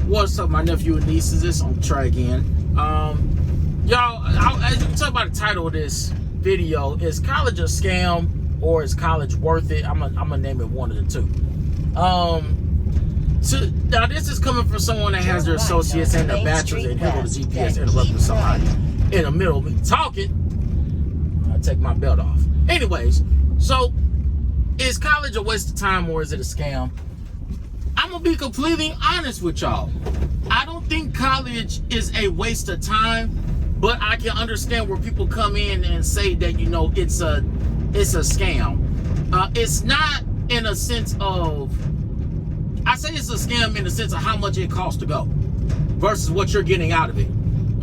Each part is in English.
What's up, my nephew and nieces? This on try again. Y'all, as you can tell by the title of this video, is college a scam or is college worth it? I'm gonna name it one of the two. So now this is coming from someone that has their associates and their bachelor's, and here go the GPS interrupting somebody in the middle of me talking. I take my belt off. Anyways, so is college a waste of time or is it a scam? I'm gonna be completely honest with y'all. I don't think college is a waste of time, but I can understand where people come in and say that, you know, it's a scam. It's not in a sense of, I say it's a scam in the sense of how much it costs to go versus what you're getting out of it.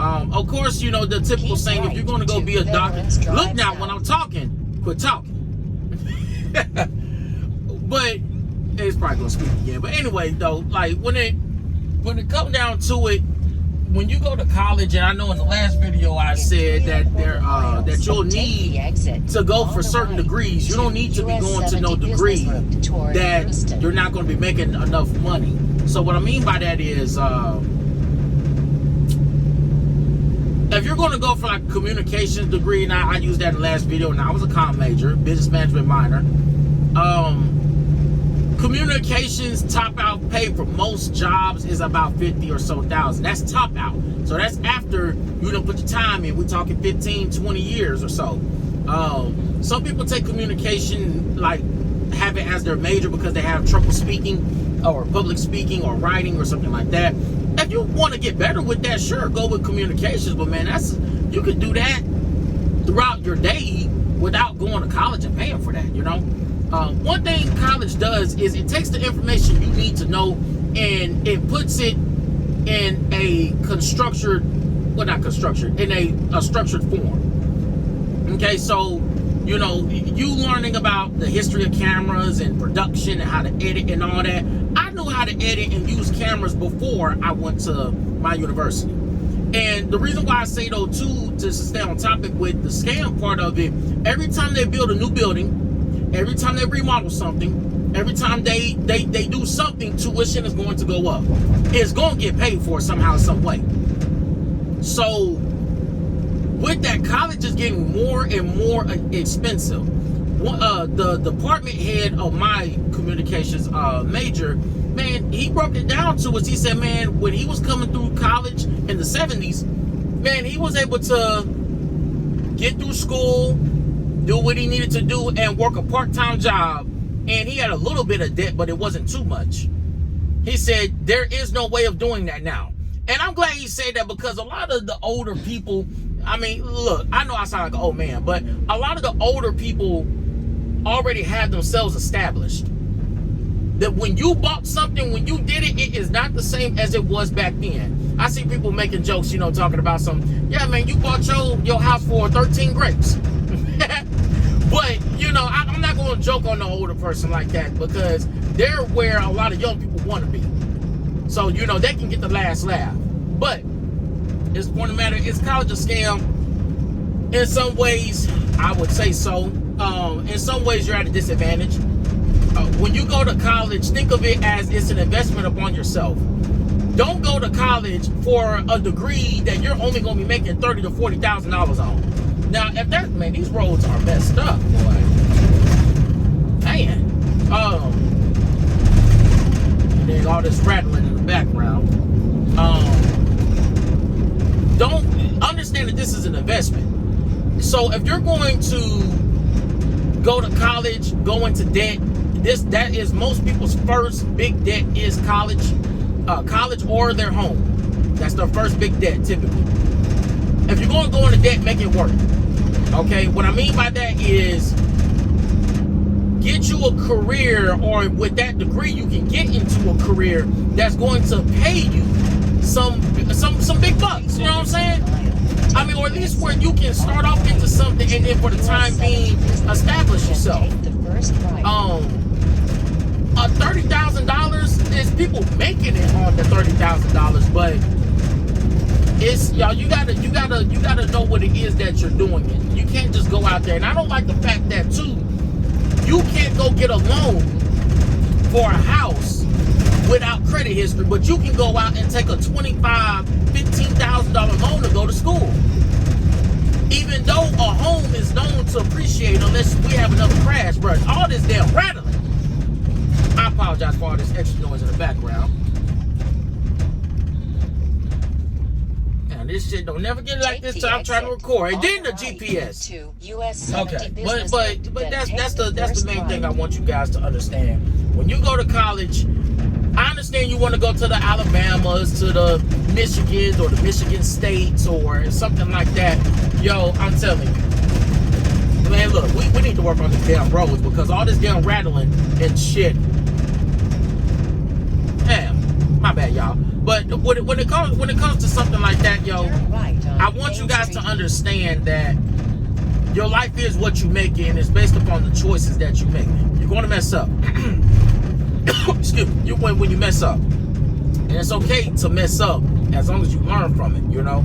Of course, you know, the typical saying, if you're gonna go be a doctor, look now, when I'm talking, quit talking. But it's probably gonna speak again. But anyway, though, like when it comes down to it, when you go to college, and I know in the last video I said that that you'll need to go for certain degrees. You don't need to be going to no degree that you're not going to be making enough money. So what I mean by that is, if you're going to go for like a communications degree, and I used that in the last video, and I was a comm major, business management minor. Communications top out pay for most jobs is about 50 or so thousand. That's top out. So that's after you don't put your time in. We're talking 15, 20 years or so. Some people take communication, like have it as their major because they have trouble speaking or public speaking or writing or something like that. If you want to get better with that, sure, go with communications. But man, you could do that throughout your day without going to college and paying for that, you know? One thing college does is it takes the information you need to know and it puts it in a structured form. Okay, so, you know, you learning about the history of cameras and production and how to edit and all that. I knew how to edit and use cameras before I went to my university. And the reason why I say, though, too, to stay on topic with the scam part of it, every time they build a new building, every time they remodel something, every time they do something, tuition is going to go up. It's going to get paid for somehow, some way. So with that, college is getting more and more expensive. The department head of my communications major, man, he broke it down to us. He said, man, when he was coming through college in the 70s, man, he was able to get through school, do what he needed to do, and work a part-time job, and he had a little bit of debt, but it wasn't too much. He said there is no way of doing that now. And I'm glad he said that, because a lot of the older people, I mean, look, I know I sound like an old man, but a lot of the older people already have themselves established. That when you bought something, when you did it, it is not the same as it was back then. I see people making jokes, you know, talking about yeah, man, you bought your house for 13 grapes. But, you know, I'm not going to joke on the older person like that, because they're where a lot of young people want to be. So, you know, they can get the last laugh. But it's the point of the matter, is college a scam? In some ways, I would say so. In some ways, you're at a disadvantage. When you go to college, think of it as it's an investment upon yourself. Don't go to college for a degree that you're only going to be making $30,000 to $40,000 on. Now, if that, man, these roads are messed up, boy. Man. And then all this rattling in the background. Don't understand that this is an investment. So if you're going to go to college, go into debt, that is most people's first big debt is college or their home. That's their first big debt, typically. If you're going to go into debt, make it work. Okay, what I mean by that is get you a career, or with that degree, you can get into a career that's going to pay you some big bucks. You know what I'm saying? I mean, or at least where you can start off into something and then for the time being establish yourself. $30,000 is people making it on the $30,000, but it's y'all. You gotta know what it is that you're doing. It. You can't just go out there. And I don't like the fact that too, you can't go get a loan for a house without credit history, but you can go out and take a $15,000 loan to go to school. Even though a home is known to appreciate unless we have another crash, bro. All this damn rattling. I apologize for all this extra noise in the background. And this shit don't never get like this till I'm trying to record. And then the GPS. Okay, but that's the main thing I want you guys to understand. When you go to college, I understand you want to go to the Alabamas, to the Michigans, or the Michigan States, or something like that. Yo, I'm telling you. Man, look, we need to work on the damn roads because all this damn rattling and shit. Damn, my bad, y'all. But when it comes to something like that, yo, I want you guys to understand that your life is what you make it, and it's based upon the choices that you make. You're going to mess up. Excuse me. You win when you mess up, and it's okay to mess up as long as you learn from it. You know.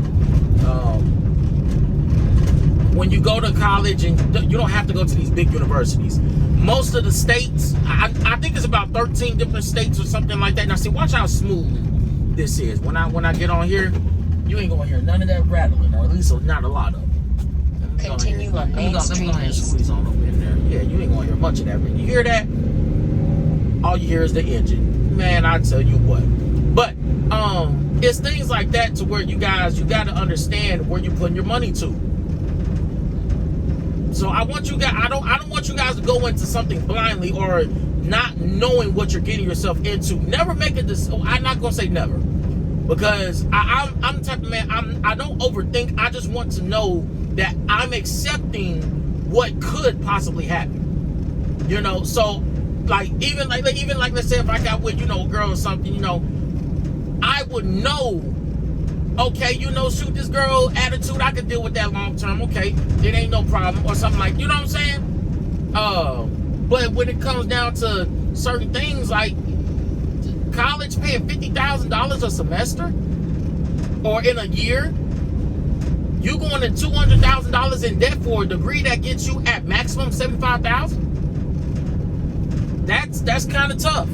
When you go to college, and you don't have to go to these big universities. Most of the states, I think it's about 13 different states or something like that. Now, see, watch how smooth this is. When I get on here, you ain't gonna hear none of that rattling, or at least not a lot of it. Continue on Main Street East. Squeeze on up in there. Yeah, you ain't gonna hear much of that. When you hear that, all you hear is the engine. Man, I tell you what. But it's things like that to where you got to understand where you're putting your money to. So I want you guys. I don't want you guys to go into something blindly or not knowing what you're getting yourself into. Never make a decision. I'm not gonna say never, because I'm the type of man. I don't overthink. I just want to know that I'm accepting what could possibly happen. You know. So even like let's say if I got with a girl or something, I would know. Okay, shoot, this girl attitude, I could deal with that long term. Okay, it ain't no problem, or something like, you know what I'm saying? But when it comes down to certain things like college paying $50,000 a semester, or in a year, you going to $200,000 in debt for a degree that gets you at maximum $75,000. That's kind of tough.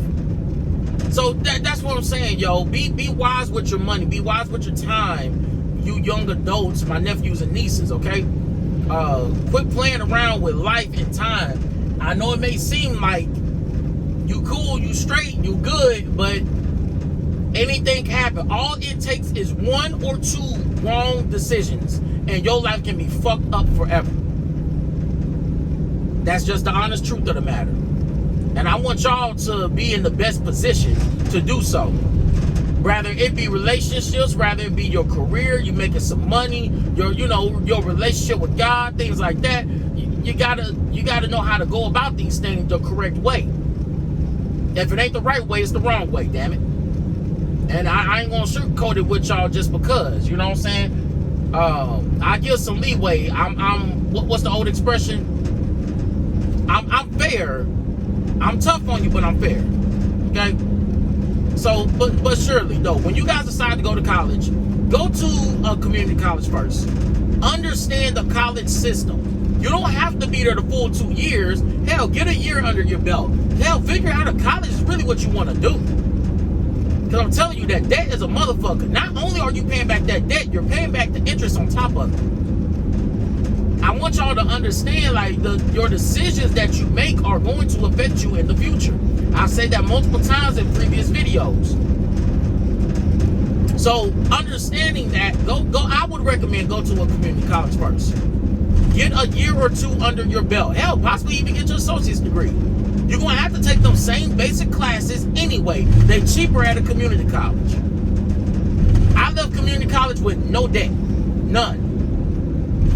So that's what I'm saying, yo. Be wise with your money. Be wise with your time. You young adults, my nephews and nieces, okay? Quit playing around with life and time. I know it may seem like you cool, you straight, you good, but anything can happen. All it takes is one or two wrong decisions, and your life can be fucked up forever. That's just the honest truth of the matter. And I want y'all to be in the best position to do so. Rather it be relationships, rather it be your career, you making some money, your relationship with God, things like that. You gotta know how to go about these things the correct way. If it ain't the right way, it's the wrong way, damn it. And I ain't gonna sugarcoat it with y'all just because, you know what I'm saying? I give some leeway. What's the old expression? I'm fair. I'm tough on you, but I'm fair. Okay? So, but surely, though, when you guys decide to go to college, go to a community college first. Understand the college system. You don't have to be there the full 2 years. Hell, get a year under your belt. Hell, figure out if college is really what you want to do. Because I'm telling you that debt is a motherfucker. Not only are you paying back that debt, you're paying back the interest on top of it. I want y'all to understand, your decisions that you make are going to affect you in the future. I've said that multiple times in previous videos. So, understanding that, I would recommend go to a community college first. Get a year or two under your belt. Hell, possibly even get your associate's degree. You're going to have to take them same basic classes anyway. They're cheaper at a community college. I left community college with no debt. None.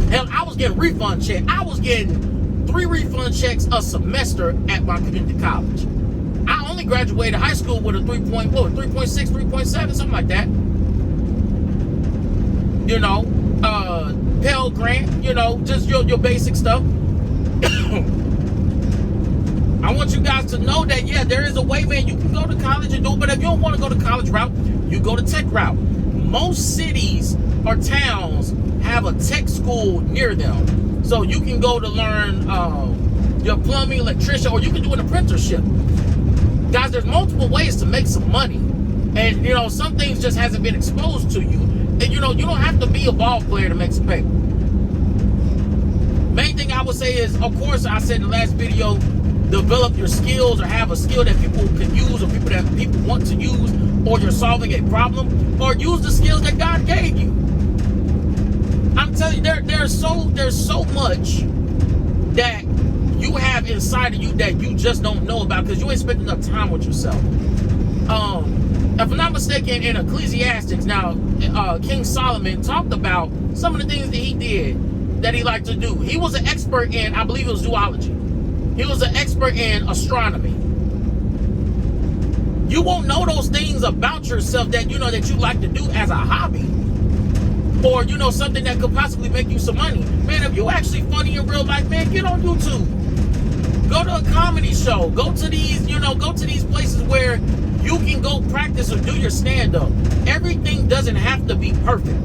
Hell, I was getting refund checks. I was getting 3 refund checks a semester at my community college. I only graduated high school with a 3.6, 3.7, something like that. Pell Grant, just your basic stuff. I want you guys to know that, yeah, there is a way, man. You can go to college and do it, but if you don't want to go to college route, you go to tech route. Most cities or towns have a tech school near them. So you can go to learn your plumbing, electrician, or you can do an apprenticeship. Guys, there's multiple ways to make some money. And, you know, some things just hasn't been exposed to you. And, you know, you don't have to be a ball player to make some paper. Main thing I would say is, of course, I said in the last video, develop your skills or have a skill that people can use or people want to use, or you're solving a problem, or use the skills that God gave you. I'm telling you, there's so much that you have inside of you that you just don't know about because you ain't spent enough time with yourself. If I'm not mistaken, in Ecclesiastes, now King Solomon talked about some of the things that he did that he liked to do. He was an expert in, I believe it was zoology. He was an expert in astronomy. You won't know those things about yourself that you know that you like to do as a hobby, or you know something that could possibly make you some money. Man, if you actually funny in real life, man, get on YouTube. Go to a comedy show. Go to these, you know, go to these places where you can go practice or do your stand-up. Everything doesn't have to be perfect.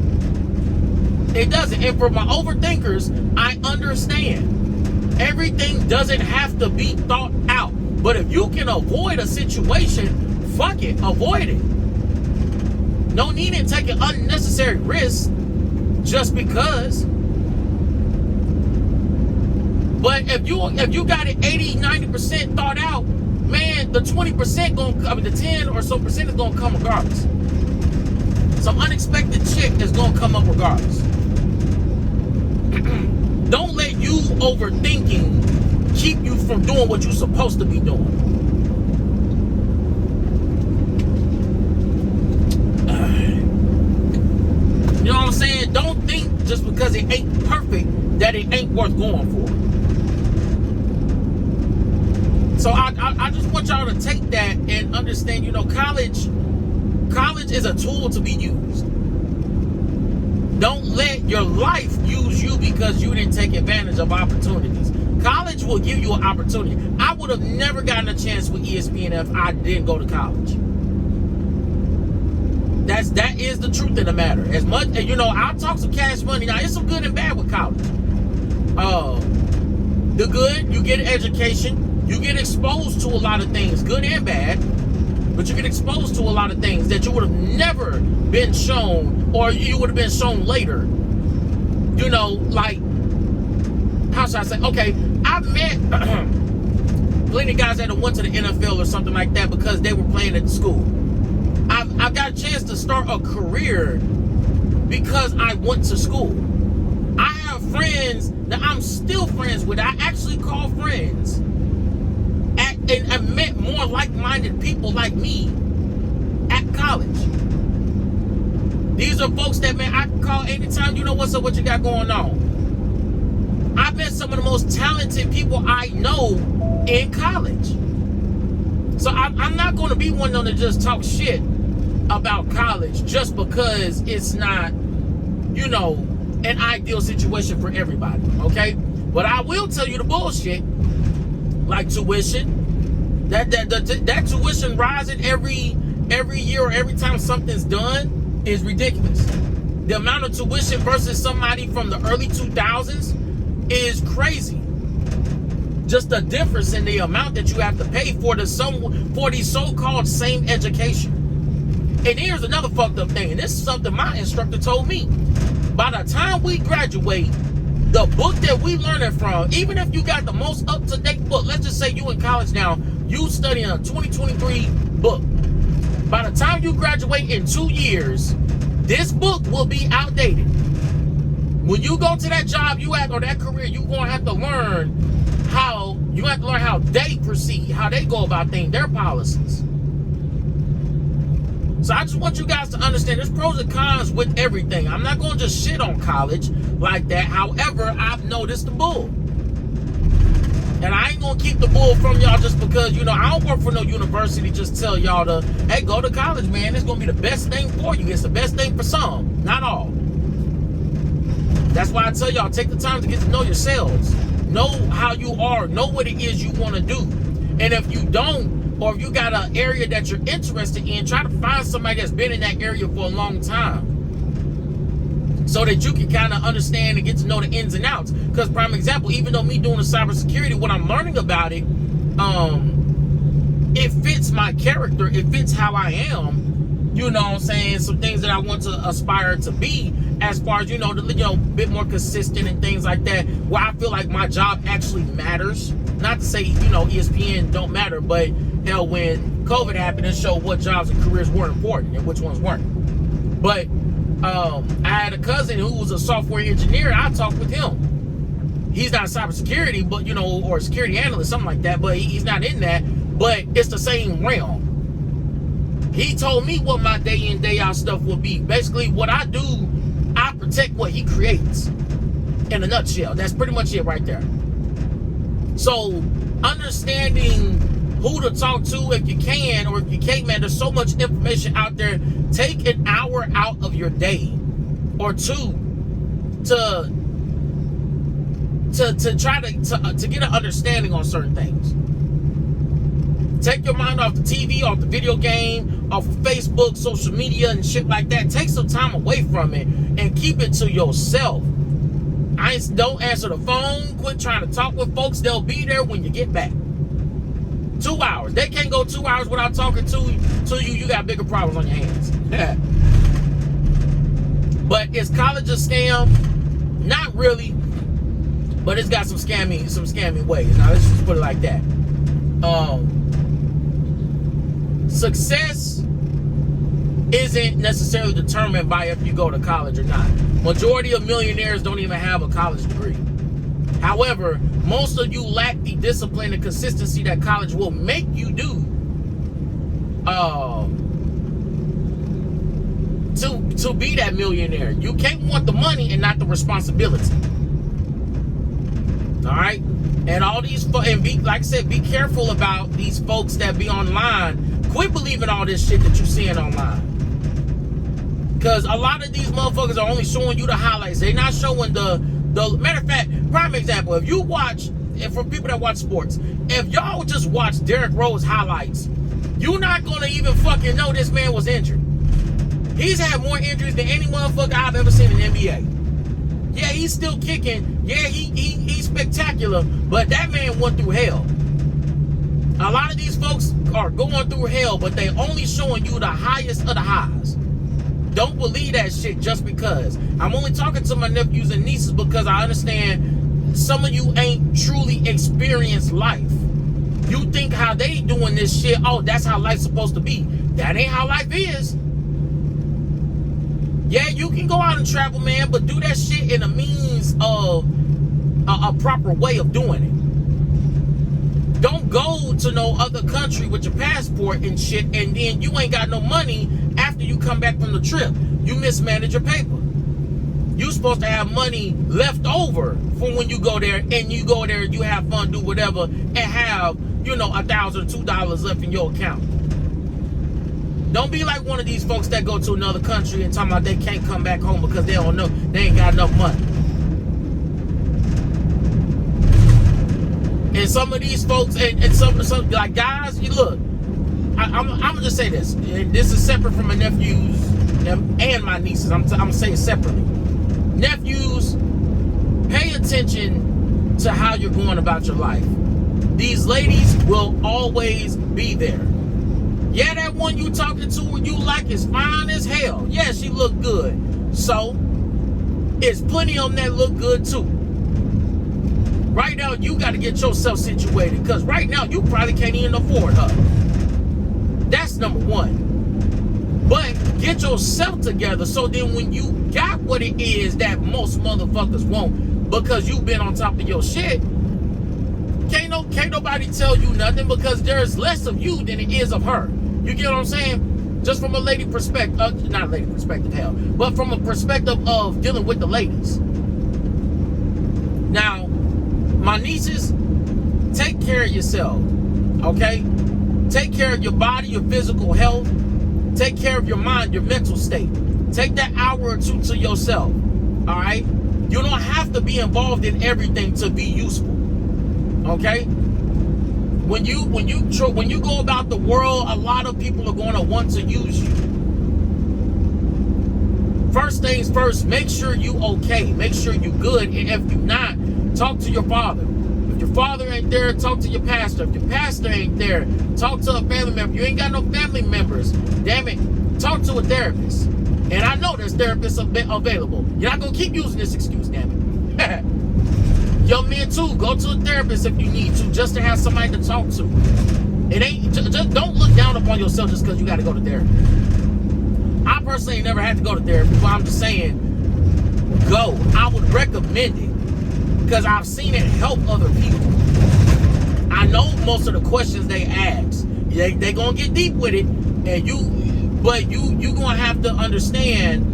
It doesn't. And for my overthinkers, I understand. Everything doesn't have to be thought out. But if you can avoid a situation, fuck it, avoid it. No need in taking unnecessary risks just because. But if you got it 80-90% thought out, man, the 20% gonna come, the 10 or so percent is gonna come regardless. Some unexpected shit is gonna come up regardless. Don't let you overthinking keep you from doing what you're supposed to be doing. You know what I'm saying? Don't think just because it ain't perfect that it ain't worth going for. So I just want y'all to take that and understand, you know, college is a tool to be used. Don't let your life use you because you didn't take advantage of opportunities. College will give you an opportunity. I would have never gotten a chance with ESPN if I didn't go to college. That is the truth of the matter. As much, you know, I'll talk some cash money. Now, it's some good and bad with college. The good, you get an education. You get exposed to a lot of things, good and bad, but you get exposed to a lot of things that you would have never been shown, or you would have been shown later. You know, like, how should I say? Okay, I've met plenty of guys that have went to the NFL or something like that because they were playing at the school. I've got a chance to start a career because I went to school. I have friends that I'm still friends with. I actually call friends. And I met more like-minded people like me at college. These are folks that, man, I can call anytime, you know what's up, what you got going on. I've met some of the most talented people I know in college. So I'm not going to be one of them to just talk shit about college just because it's not, you know, an ideal situation for everybody, okay? But I will tell you the bullshit, like tuition. That tuition rising every year or every time something's done is ridiculous. The amount of tuition versus somebody from the early 2000s is crazy. Just the difference in the amount that you have to pay for the so-called same education. And here's another fucked up thing, and this is something my instructor told me. By the time we graduate, the book that we learning from, even if you got the most up-to-date book, let's just say you in college now, you studying a 2023 book. By the time you graduate in 2 years, this book will be outdated. When you go to that job you at or that career, you're gonna have to learn how they proceed, how they go about things, their policies. So I just want you guys to understand there's pros and cons with everything. I'm not gonna just shit on college like that. However, I've noticed the bull. And I ain't gonna keep the bull from y'all just because, you know, I don't work for no university just tell y'all to, hey, go to college, man. It's gonna be the best thing for you. It's the best thing for some, not all. That's why I tell y'all, take the time to get to know yourselves. Know how you are, know what it is you wanna do. And if you don't, or if you got an area that you're interested in, try to find somebody that's been in that area for a long time, so that you can kind of understand and get to know the ins and outs. Because prime example, even though me doing the cybersecurity, what I'm learning about it, it fits my character. It fits how I am. You know what I'm saying? Some things that I want to aspire to be, as far as, a bit more consistent and things like that, where I feel like my job actually matters. Not to say, ESPN don't matter, but hell, when COVID happened, it showed what jobs and careers were important and which ones weren't. But I had a cousin who was a software engineer. I talked with him. He's not cybersecurity, but, or security analyst, something like that, but he's not in that, but it's the same realm. He told me what my day in, day out stuff would be. Basically, what I do, I protect what he creates. In a nutshell, that's pretty much it right there. So, understanding who to talk to if you can, or if you can't, man, there's so much information out there. Take an hour out of your day or two to try to get an understanding on certain things. Take your mind off the TV, off the video game, off of Facebook, social media, and shit like that. Take some time away from it and keep it to yourself. Don't answer the phone. Quit trying to talk with folks. They'll be there when you get back. 2 hours. They can't go 2 hours without talking to you. You got bigger problems on your hands. But is college a scam? Not really. But it's got some scammy ways. Now let's just put it like that. Success isn't necessarily determined by if you go to college or not. Majority of millionaires don't even have a college degree. However, most of you lack the discipline and consistency that college will make you do to be that millionaire. You can't want the money and not the responsibility. All right? And all these, and like I said, be careful about these folks that be online. Quit believing all this shit that you're seeing online. Because a lot of these motherfuckers are only showing you the highlights. They're not showing the matter of fact, prime example, if you watch, and for people that watch sports, if y'all just watch Derrick Rose highlights, you're not going to even fucking know this man was injured. He's had more injuries than any motherfucker I've ever seen in the NBA. Yeah, he's still kicking. Yeah, he's spectacular, but that man went through hell. A lot of these folks are going through hell, but they only showing you the highest of the highs. Don't believe that shit just because. I'm only talking to my nephews and nieces because I understand some of you ain't truly experienced life. You think how they doing this shit, oh, that's how life's supposed to be. That ain't how life is. Yeah, you can go out and travel, man, but do that shit in a means of a proper way of doing it. Don't go to no other country with your passport and shit, and then you ain't got no money after you come back from the trip. You mismanage your paper. You supposed to have money left over for when you go there, and you go there, you have fun, do whatever, and have, $1,000 or $2 left in your account. Don't be like one of these folks that go to another country and talking about they can't come back home because they don't know, they ain't got enough money. And some of these folks, and some like guys, you look, I'm gonna just say this, and this is separate from my nephews and my nieces. I'm gonna say it separately. Nephews, pay attention to how you're going about your life. These ladies will always be there. Yeah, that one you talking to and you like is fine as hell. Yeah, she look good. So, it's plenty of them that look good too. Right now, you got to get yourself situated, because right now, you probably can't even afford her. That's number one. But get yourself together so then when you got what it is that most motherfuckers want, because you've been on top of your shit, can't nobody tell you nothing, because there's less of you than it is of her. You get what I'm saying? Just from a lady perspective, not lady perspective, hell, but from a perspective of dealing with the ladies. Now, my nieces, take care of yourself, okay? Take care of your body, your physical health. Take care of your mind, your mental state. Take that hour or two to yourself, all right? You don't have to be involved in everything to be useful, okay? When you go about the world, a lot of people are going to want to use you. First things first, make sure you okay. Make sure you good, and if you're not, talk to your father. If your father ain't there, talk to your pastor. If your pastor ain't there, talk to a family member. You ain't got no family members, damn it, talk to a therapist. And I know there's therapists available. You're not gonna keep using this excuse, damn it. Young men too, go to a therapist if you need to, just to have somebody to talk to. It ain't just don't look down upon yourself just because you got to go to therapy. I personally never had to go to therapy, but I'm just saying, go. I would recommend it because I've seen it help other people. I know most of the questions they ask, they gonna get deep with it, and you gonna have to understand.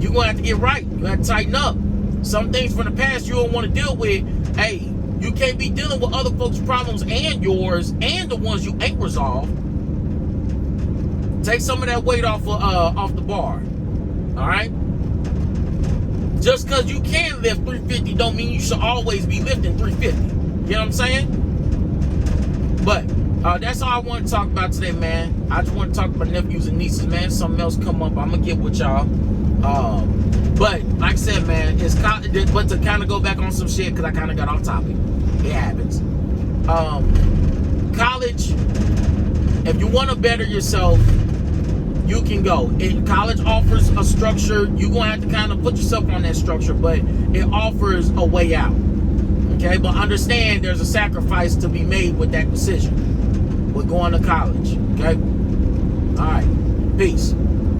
You gonna have to get right. You have to tighten up. Some things from the past you don't want to deal with. Hey, you can't be dealing with other folks' problems and yours and the ones you ain't resolved. Take some of that weight off the bar. All right. Just because you can lift 350 don't mean you should always be lifting 350. You know what I'm saying? But that's all I want to talk about today, man. I just want to talk about nephews and nieces, man. Something else come up, I'm gonna get with y'all. But like I said, man, but to kind of go back on some shit because I kind of got off topic. It happens. College, if you want to better yourself, you can go. College offers a structure. You're gonna have to kind of put yourself on that structure, but it offers a way out. Okay, but understand there's a sacrifice to be made with that decision. With going to college. Okay. All right. Peace.